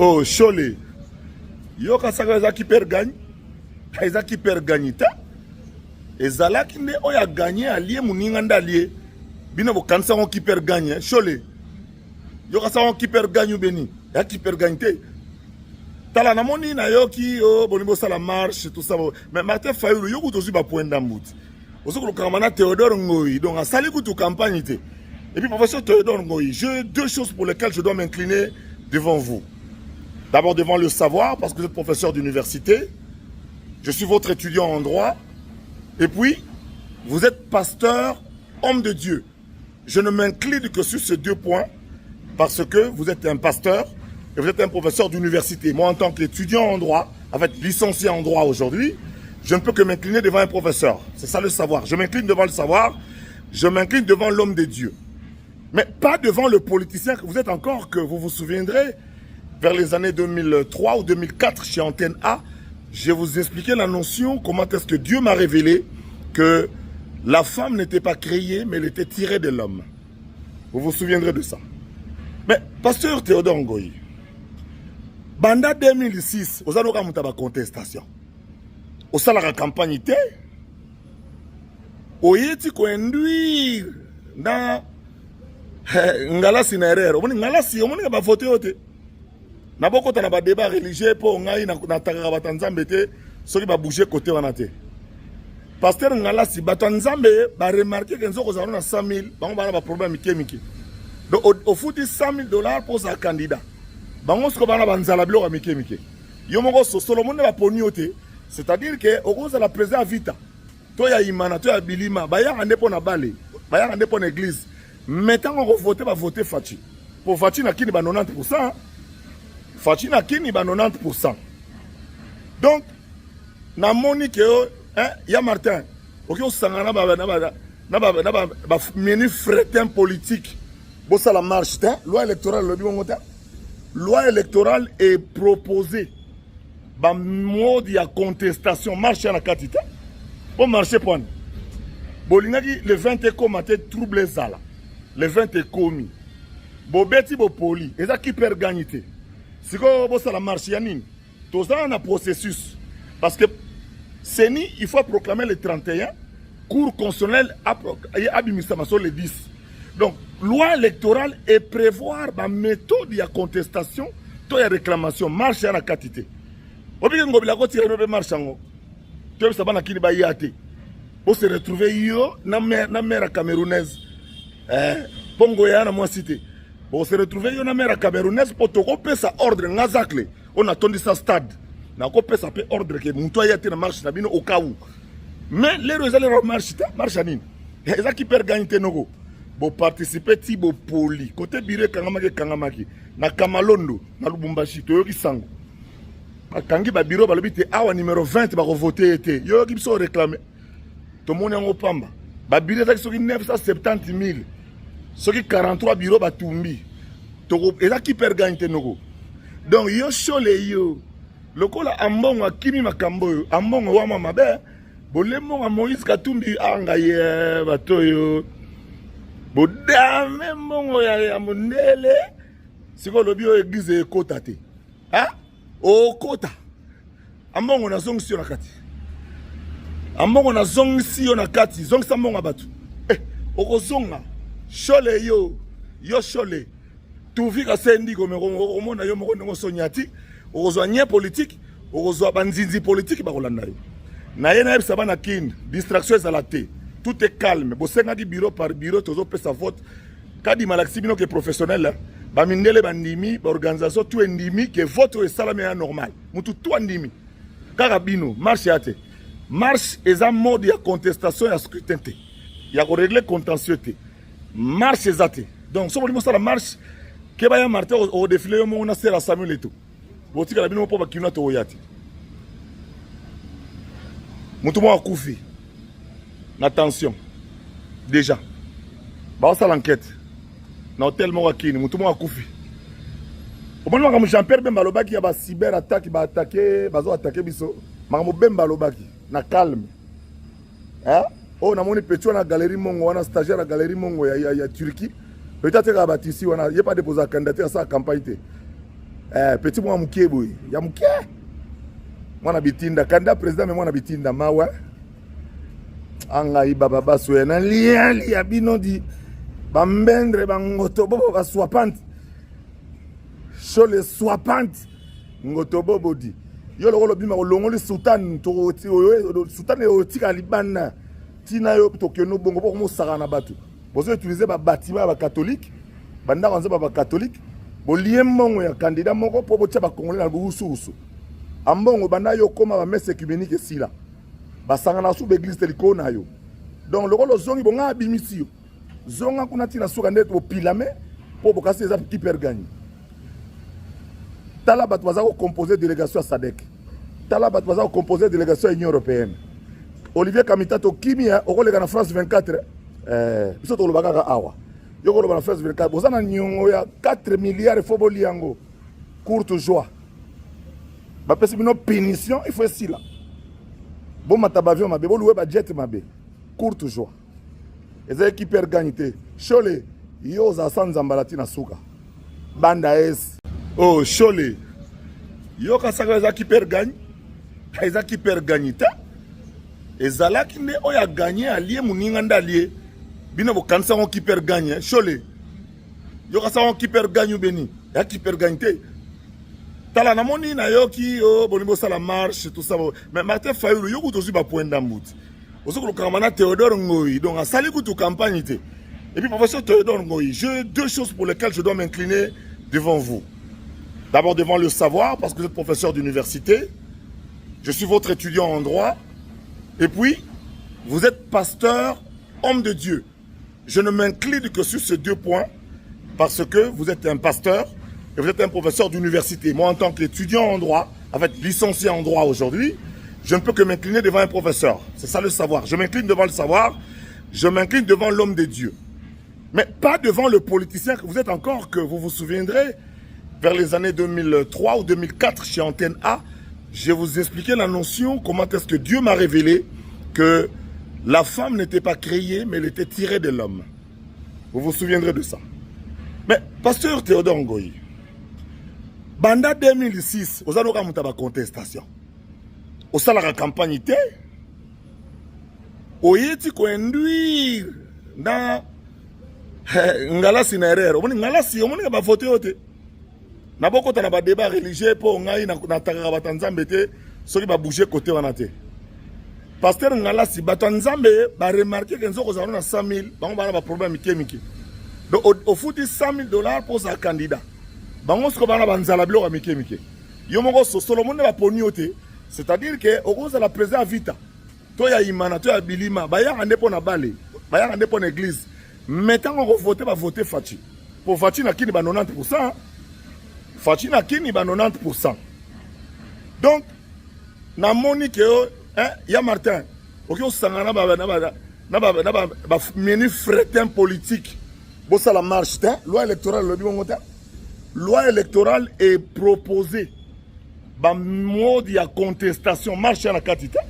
Oh, Cholet. Yo kasaka ezaki per gagne. Ezaki per gagne ta. Ezalaki nde oya gagné allié muninga ndalié. Bino bo kansa on qui per gagne. Cholet. Yo kasaka on qui per gagne beni. Ya qui per gagne te. Tala na moni na yo ki oh bonimbo sala marche tout ça. Mais Martin Fayulu yo kutozi ba point d'ambout. Ozo ko kamana Théodore Ngoyi. Donc a sali kutu campagne te. Et puis professeur Théodore Ngoyi, j'ai deux choses pour lesquelles je dois m'incliner devant vous. D'abord devant le savoir, parce que vous êtes professeur d'université. Je suis votre étudiant en droit. Et puis, vous êtes pasteur, homme de Dieu. Je ne m'incline que sur ces deux points, parce que vous êtes un pasteur et vous êtes un professeur d'université. Moi, en tant qu'étudiant en droit, en fait licencié en droit aujourd'hui, je ne peux que m'incliner devant un professeur. C'est ça le savoir. Je m'incline devant le savoir, je m'incline devant l'homme de Dieu. Mais pas devant le politicien que vous êtes encore, que vous vous souviendrez, vers les années 2003 ou 2004, chez Antenne A, je vous expliquais la notion, comment est-ce que Dieu m'a révélé que la femme n'était pas créée, mais elle était tirée de l'homme. Vous vous souviendrez de ça. Mais, pasteur Théodore Ngoyi, Banda 2006, vous avez une contestation. Vous avez la campagne, vous avez induire dans Ngalasi na erreur. Omoni Ngalasi, omoni ba voter ote. Na boko ta na ba débat religieux pour ngai na takaka batanzambe te, soki ba bouger côté wana te. Pasteur Ngalasi batanzambe ba remarquer que nzoko za na 100 000, bango bana ba problème miki. Donc au fouti $100 000 pour sa candidat. Bango sko bana banzala biloko miki. Yo moko so Solomon ba poni ote, c'est-à-dire que au cause la président vita. To ya imana, to ya bilima, ba ya ande pona bale, ba ya ande pona église. Maintenant, on va voter Fachi. Pour Fachi, na kini ba 90%. Fachi na kini ba 90%. Donc, na moni ke ya Martin. Ok, on sangana ba meni fretin politique. Bon ça la marche, loi électorale le bon montant. Loi électorale est proposée. Ba mode ya contestation marche na katita. Bon marché point. Bolingaki le 20 e commaté trouble zala. Le 20 est commis. Bobeti bo poli. Et ça qui perd gagnité. Si vous avez la marche, tout ça un processus. Parce que il faut proclamer le 31. Cour constitutionnelle administration le 10. Donc, loi électorale et prévoir la méthode de contestation, de réclamation, marche à la quantité. Vous se retrouvez na mère camerounaise. Pongo ya na moi cité. Bon se retrouver yo na mère camerounaise pour to kopé sa ordre ngazakle. On a attendu sa stade. Na kopé sa pe ordre que muto ya te na marche na bino au cas où. Mais les résultats marche nini. Eza qui perd gagner nogo. Bo participer ti bo poli. Côté bire kangamaki na Kamalondo na Lubumbashi to yo ki sango. Akangi ba bureau ba lobite awa numéro 20 ba voter été. Yo ki so réclamer. To moni ngo pamba. Ba bureau za ki 970 000. Ce qui 43 bureaux batumbi. Et là qui perd gagne nogo. Donc yo Cholet yo. Lokola ambongo akimi makambo ambongo wa mama be. Bolemo Moïse Katumbi anga ye batoyo. Bodame mbongo ya mondele. Siko lobi o église ekota te. Hein? O kota. Ambongo na zongsi na kati. Ambongo na zongsi na kati. Zongsi ambongo batu. Okozonga. Cholet yo Cholet tout vika sendi comme omona yo moko ngo sonyati okozwa nye politique okozwa banzinzi politique ba kolanda yo na yena yebisa bana kin distraction ezala te tout est calme bosenga di bureau par bureau tozo pesa vote kadi malaxi bino ke professionnel ba mindele bandimi ba organisation tout endimi que vote salame ya normal mutu tout endimi kaka bino marche ate marche eza mode ya contestation ya scrutin te ya ko régler contentieux te marche ezate. Donc, si vous avez la marche, que va y Martin au défilé, on a serré à Samuel et tout. Vous avez dit que vous avez dit que vous avez dit que vous avez dit. Attention. Déjà. Bah, ça l'enquête. Dans l'hôtel Morakini, vous avez dit que vous avez Jean-Pierre Bembalobaki, il y a cyber-attaque, il va attaquer, il va attaquer. Maman Bembalobaki, na calme. Hein? Oh, na moni petit na galerie Mongo, on a stagiaire à galerie Mongo ya Turquie. Peut-être qu'il y a ici, il n'y a pas déposé la candidature à sa campagne. petit moi mukie boy ya mukie mwana bitinda candidat président mais mwana bitinda mawa anga ibaba baso na liali ya bino di bambendre bangoto bobo baswapante Chole swapante ngoto bobo di yo lokolo bima olongoli sultan to sultan e tika libana tina yo tokeno bongo pour mosaka na bato bozo utiliser ba bâtiment ba catholique banda kanza ba catholique bolie mongo ya candidat moko po botia ba congolais na bususu ambongo banda yo koma ba messe œcuménique sila basanga na su ba église teliko na yo donc lokolo zongi bonga abimisi yo zonga kuna tina suka ndeto opilame po bokasi eza qui perd gagne tala bato baza ko composer délégation à SADC tala bato baza ko composer délégation à Union européenne Olivier Kamitato kimia okolega na France 24 biso to lobaka ka awa yoko loba na France 24 bozana nyongo ya 4 milliards fo boliango courte joie ba pesi bino punition il faut sila bon matabavion mabe bo louer ba jet mabe courte joie eza équipe organité Chole yo za sanzambalati na suka banda es oh Chole yo ka saka eza équipe gagne eza équipe organité ezalaki nde oya gagné allié muninga ndalie bino bo kansa on qui perd gagne Chole yo ka sa on qui perd gagne beni ya qui perd gagne te tala na moni na yo ki o bonimbo sala marche tout ça mais Martin Fayulu yo ko tozi ba point d'ambout ozo ko kamana Théodore Ngoyi donc a sali ko to campagne te et puis professeur Théodore Ngoyi j'ai deux choses pour lesquelles je dois m'incliner devant vous. D'abord devant le savoir parce que vous êtes professeur d'université, je suis votre étudiant en droit. Et puis, vous êtes pasteur, homme de Dieu. Je ne m'incline que sur ces deux points parce que vous êtes un pasteur et vous êtes un professeur d'université. Moi, en tant qu'étudiant en droit, en fait licencié en droit aujourd'hui, je ne peux que m'incliner devant un professeur. C'est ça le savoir. Je m'incline devant le savoir, je m'incline devant l'homme de Dieu. Mais pas devant le politicien que vous êtes encore, que vous vous souviendrez, vers les années 2003 ou 2004 chez Antenne A, je vous expliquais la notion, comment est-ce que Dieu m'a révélé que la femme n'était pas créée, mais elle était tirée de l'homme. Vous vous souviendrez de ça. Mais, pasteur Théodore Ngoyi, banda 2006, vous avez une contestation. Vous avez la campagne, vous avez induire dans ngala sinaerero. Vous avez voté. Naboko tana ba débat religieux pour ngai na takaka batanzambe te soki ba bouger côté wana te pasteur ngala si batanzambe ba remarquer que nzoko za na 100,000 bango bana ba problème miki donc au fouti $100,000 pour sa candidat bango siko bana banzala biloko miki yo moko so Solomon ba poni ote c'est-à-dire que au cause la président vita to ya imana to ya bilima ba ya ande pona bale ba ya ande pona église maintenant on voter ba voter Fachi pour Fachi na kini ba 90%. Fatina Kini ba 90%. Donc, na moni ke ya Martin, ok o sangana ba meni fretin politique. Bo ça la marche loi électorale le bon côté. Loi électorale est proposée. Ba mode ya contestation marche na katita.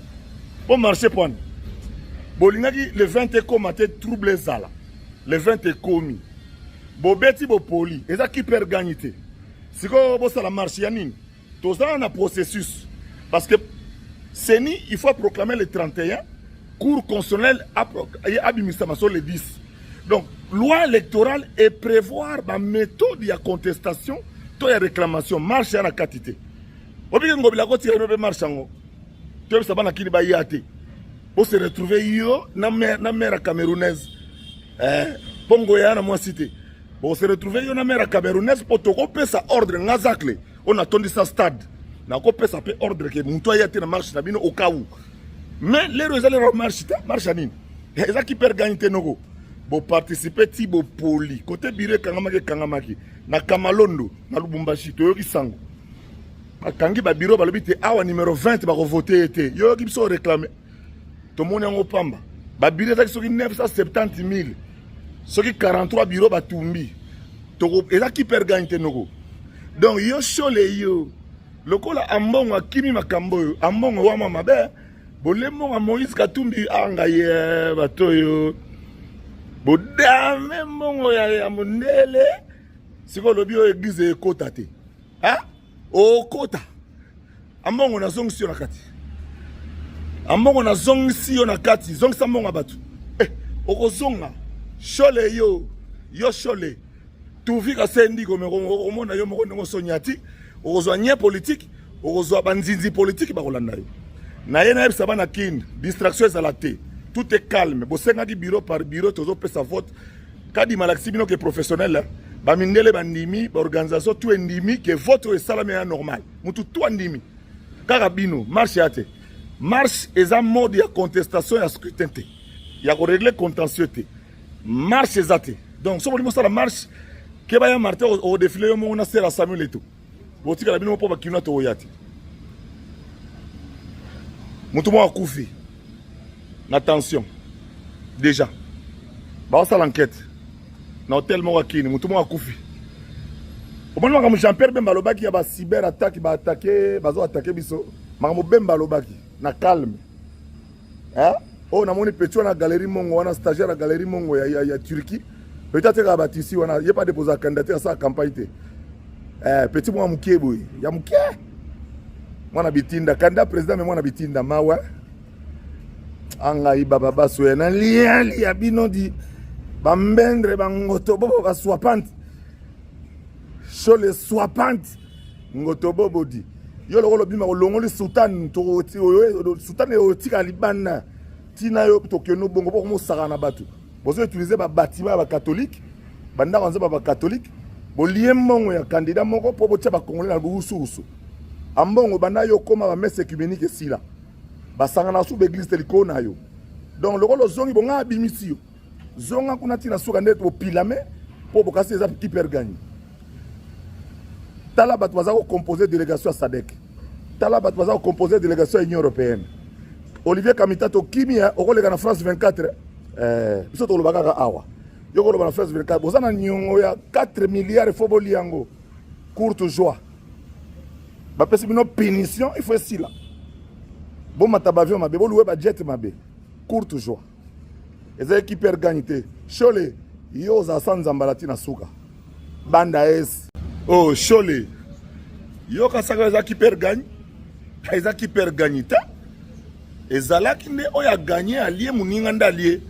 Bon marché point. Bolingaki le 20 e comité trouble zala. Le 20 e commis. Bo beti bo poli, eza qui perd gagnité. Si vous avez la marche, tout ça a un processus. Parce que il faut proclamer le 31, cours constitutionnel sur le 10. Donc, loi électorale et prévoir la méthode de contestation, de réclamation, marche à la quantité. Vous pouvez vous marche en haut. Vous se retrouver dans la mer camerounaise. Pongo ya na moi cité. Bon, se retrouver dans la mer camerounaise pour te couper sa ordre ngazakle. On a attendu sa stade. Na couper sa ordre que muto ya te na marche na bino au cas où. Mais les résultats marche nini. Eza qui perd gagner nogo. Bo participer ti bo poli. Côté bire kangamaki na Kamalondo na Lubumbashi to yoki sango. Akangi ba bureau balobi te awa numéro 20 ba voter été. Yo ki biso réclamer. To moni ngo pamba. Ba bire za soki 970,000. Ce qui 43 bureaux batumbi. Et là qui perd gagne nogo. Donc yo Chole yo. Lokola ambongo akimi makambo ambongo wa mama be. Bolemo a Moïse Katumbi anga ye batoyo. Bodame mbongo ya mondele. Siko lobi yo église kotate. Hein? okota ambongo na zongisi yo na kati ambongo na zongisi yo na kati zongisa mbongo batu okozonga shole yo shole tuvika sendi ko omona yo moko ndongo sonyati okozwa nye politique okozwa banzinzi politique bakolanda yo na ye na yebisa bana kindi distraction ezala te tout est calme bosengaki bureau par bureau tozopesa vote kadi malakisi bino ke professionnel bamindele bandimi baorganisation tout endimi ke vote oyo esalami ya normal mutu tout andimi kaka bino marche ya te marche eza mode ya contestation ya scrutin te ya koregle contentieux te marche eza te donc so bolingo osala marche ke baya martin odefile yo mongo na sera Samuel eto botikala bino mpo bakina toya te mutu moko akufi na tension déjà baosala enquête na hôtel moko akini mutu moko akufi omoni makambo Jean-Pierre Bemba alobaki ya bacyber attaque baattake bazoattake biso makambo Bemba alobaki na calme oyo namoni petit wana galerie mongo wana stagiaire ya galerie mongo ya Turquie peut-être ka batisi wana ye pas déposer candidature à sa campagne te petit mwa mukie boye ya mukie mwana bitinda candidat président mais mwana bitinda mawa anga ibaba baso na liali ya bino di bambendre bangoto bobo baswapante chole swapante ngoto bobo di yo lokolo bima olongoli sultan to sultan otika libana tina yo tokeno bongo boko mosaka na batu bozo utiliser ba bâtiment ba catholique banda kanza ba catholique bolie mongo ya candidat moko po botia ba congolais na bususu ambongo banda yo koma ba messe œcuménique sila basanga na sube église teliko na yo donc lokolo zongi bonga abimisi yo zonga kuna tina suka ndeto opilame po bokasi eza qui perd gagne tala bat baza ko composer délégation à SADC tala bat baza ko composer délégation à Union européenne Olivier Kamitato kimia okolega na France 24 biso to lobaka awa yoko loba na France 24 bozana nyongo ya 4 milliards fo boliango courte joie ba pesi bino punition il faut sila bon matabavion mabe bo louer ba jet mabe courte joie eza équipe organité chole yo za sanzambalati na suka banda es oh chole yo ka saka eza équipe gagne eza équipe organité ezalaki nde oya gagné allié muninga ndalie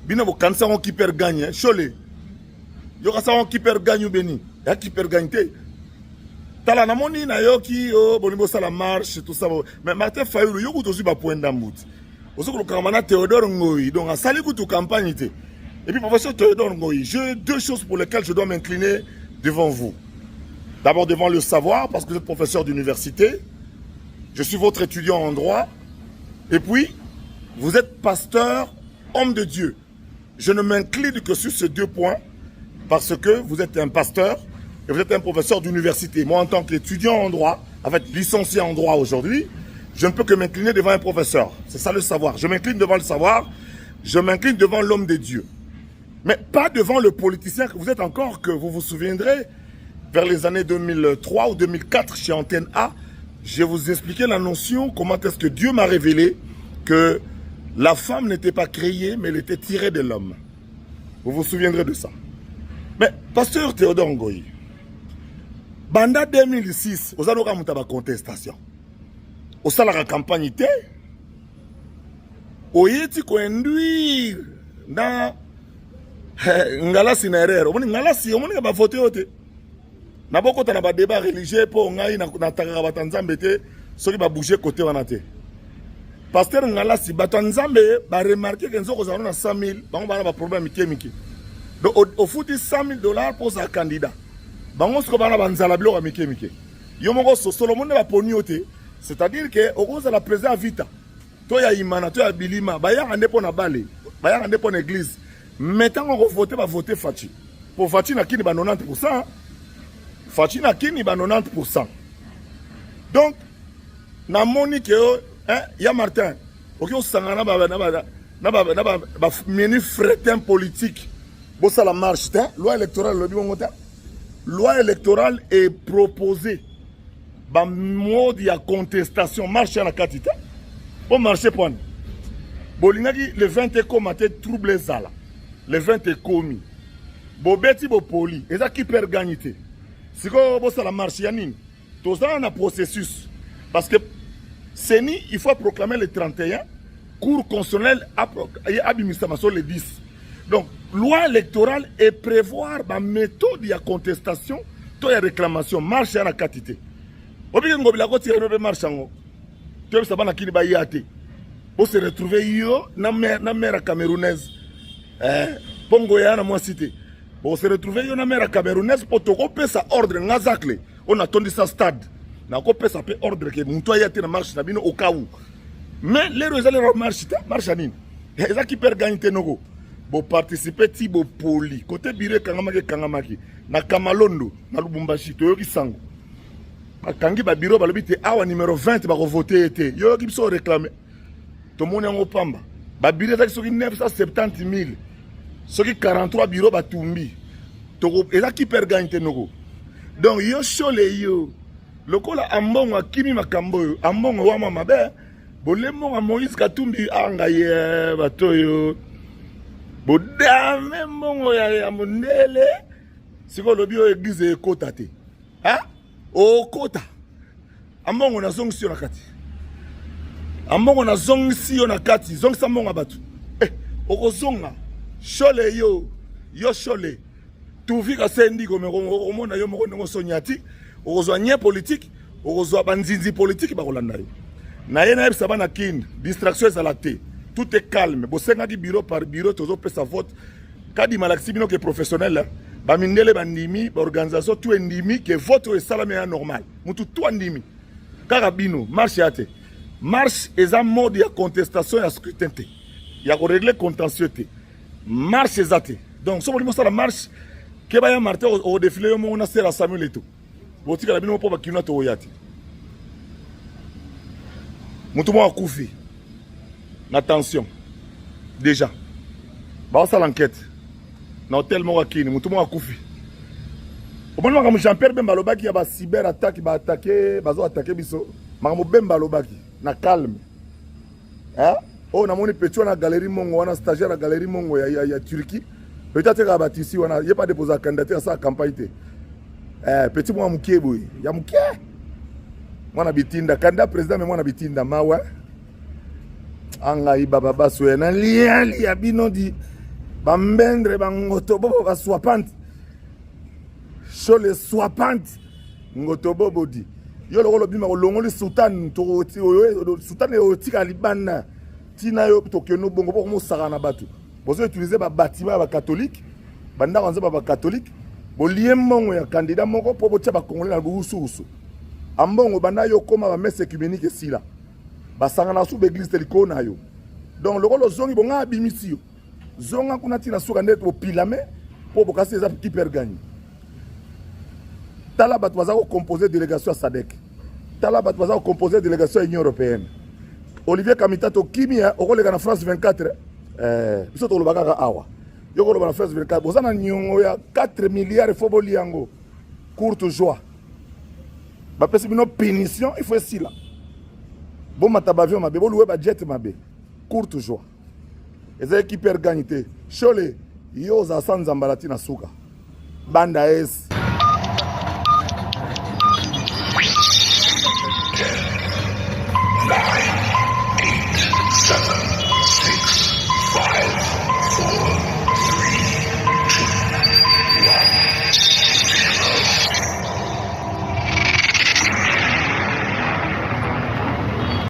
bino bo kansa on qui perd gagne chole yo ka sa on qui perd gagne beni ya qui perd gagne te tala na moni na yo ki o bonimbo sala marche tout ça mais Martin Fayulu yo kutozi ba point d'ambout ozo ko kamana Théodore Ngoyi donc asali kutu campagne te et puis professeur Théodore Ngoyi j'ai deux choses pour lesquelles je dois m'incliner devant vous. D'abord devant le savoir parce que vous êtes professeur d'université, je suis votre étudiant en droit. Et puis, vous êtes pasteur, homme de Dieu. Je ne m'incline que sur ces deux points parce que vous êtes un pasteur et vous êtes un professeur d'université. Moi, en tant qu'étudiant en droit, en fait licencié en droit aujourd'hui, je ne peux que m'incliner devant un professeur. C'est ça le savoir. Je m'incline devant le savoir, je m'incline devant l'homme de Dieu. Mais pas devant le politicien que vous êtes encore, que vous vous souviendrez, vers les années 2003 ou 2004 chez Antenne A, je vous expliquais la notion, comment est-ce que Dieu m'a révélé que la femme n'était pas créée, mais elle était tirée de l'homme. Vous vous souviendrez de ça. Mais, pasteur Théodore Ngoyi, banda 2006, vous avez une contestation. Vous avez une campagne, vous avez induit dans ngala sinaerero. Vous avez voté. Naboko tana ba débat religieux pour ngai na takaka batanzambe te soki ba bouger côté wana te. Pasteur ngala si batanzambe ba remarquer que nzoko za na 100,000 bango bana ba problème miki. Donc au fouti $100,000 pour sa candidat. Bango siko bana banzala bilo ka miki. Yo moko so Solomon ba poni ote, c'est-à-dire que au cause la président vita. To ya imana to ya bilima ba ya ande pona bale, ba ya ande pona église. Maintenant on voter ba voter Fachi. Pour Fachi na kini ba 90%. Fachi na kini ba 90%. Donc, na moni ke ya Martin, ok o sangana ba meni fretin politique. Bo ça la marche, loi électorale le bon côté. Loi électorale est proposée. Ba mode ya contestation marche na katita. Bon marché point. Bolingaki le 20 est commenté trouble zala. Le 20 est commis. Bo beti bo poli, eza qui perd gagnité. Si vous avez la marche, Tout ça a un processus. Parce que CENI, il faut proclamer le 31, cours constitutionnel sur le 10. Donc, loi électorale et prévoir la méthode de contestation, de réclamation, marche à la quantité. Au bout de marche, tu sais pas qui va pour se retrouver yo na mère camerounaise. Pongo ya na moi cité. Pour se retrouver yo na mère camerounaise pour te couper sa ordre ngazakle. On a attendu sa stade. Na couper sa ordre que muto ya te na marche na bino au cas où. Mais les résultats marche nini. Eza qui perd gagner nogo. Bo participer ti bo poli. Côté bire kangamaki na Kamalondo na Lubumbashi to yo ki sango. Kangi ba bureau balobi te awa numéro 20 ba voter été. Yo ki biso réclamer. Tout le monde est en Opamba. Ba bureau ça qui 970 000. Ce qui 43 bureaux ba tumbi. Et là qui perd gagner nogo. Donc yo chole yo. Lokola ambongo akimi makambo yo. Ambongo wa mama be. Bolemo a Moïse Katumbi anga ye batoyo. Bodame mbongo ya mondele. Siko lobi yo église ekota te. Hein? O kota. Ambongo na zongi sur la kati. Ambongo na zongi si yo na kati. Zongi sa mbongo batu. Oko zonga. Chole yo. Yo chole. Tuvika sendi comme omona yo moko ngo sonyati. Oko zo nye politique. Oko zo banzinzi politique ba kolanda yo. Na ye na yebisa bana kin. Distraction ezala te. Tout est calme. Bosenga di bureau par bureau tozo pesa vote. Kadi malaksi bino ke professionnel. Ba mindele bandimi, ba organisation tout endimi que vote est salame normal. Mutu tout endimi. Karabino marche ate. Marche est un mode de contestation et de scrutin. Il y a régler contentieux. Marche est ate. Donc si on dit la marche, que va y avoir Martin au défilé on a serré à Samuel et tout. Vous dites que la bino pas qui n'a to yati. Mutu mo akufi. Attention. Déjà. Ba ça l'enquête. Na hôtel mo akini mutu mo akufi. Au moment où Jean-Pierre Bemba lobaki ya ba cyber attaque ba attaquer, bazo attaquer biso. Makambo Bemba lobaki na calme. Hein? Oh na moni petit na galerie Mongo wana stagiaire na galerie Mongo ya Turquie. Peut-être que Batisi wana il pas déposé candidature à sa campagne. Petit moi mukie boy. Ya mukie. Mwana bitinda candidat président mais mwana bitinda mawa. Anga ibaba baso na liali ya bino di bambendre bangoto bobo ba swapante. Chole swapante ngoto bobo di. Yo lo bima olongoli sultan to sultan e otika libana tina yo tokyo no bongo pour mo sarana batu. Bozo utiliser ba bâtiment ba catholique banda kanza ba catholique bo liemmo ya candidat moko po botia ba congolais na bususu. Ambongo banda yo koma ba messe œcuménique sila. Ba sangana su be église teliko na yo. Donc le rôle zongi bonga abimisi yo. Zonga kuna tina suka ndeto po pilame po bokasi eza qui perd gagne. Tala bat baza ko composer délégation à SADC. Tala bat baza ko composer délégation à Union européenne. Olivier Kamitato kimia okolega na France 24 biso to lobaka awa. Yoko loba na France 24 bozana nyongo ya 4 milliards fo boliango. Courte joie. Ba pesi bino punition il faut esi là. Bon matabavion mabe bo loué ba jet mabe. Courte joie. Eza qui perd gagne te. Chole yo za sanza mbalati na suka. Banda es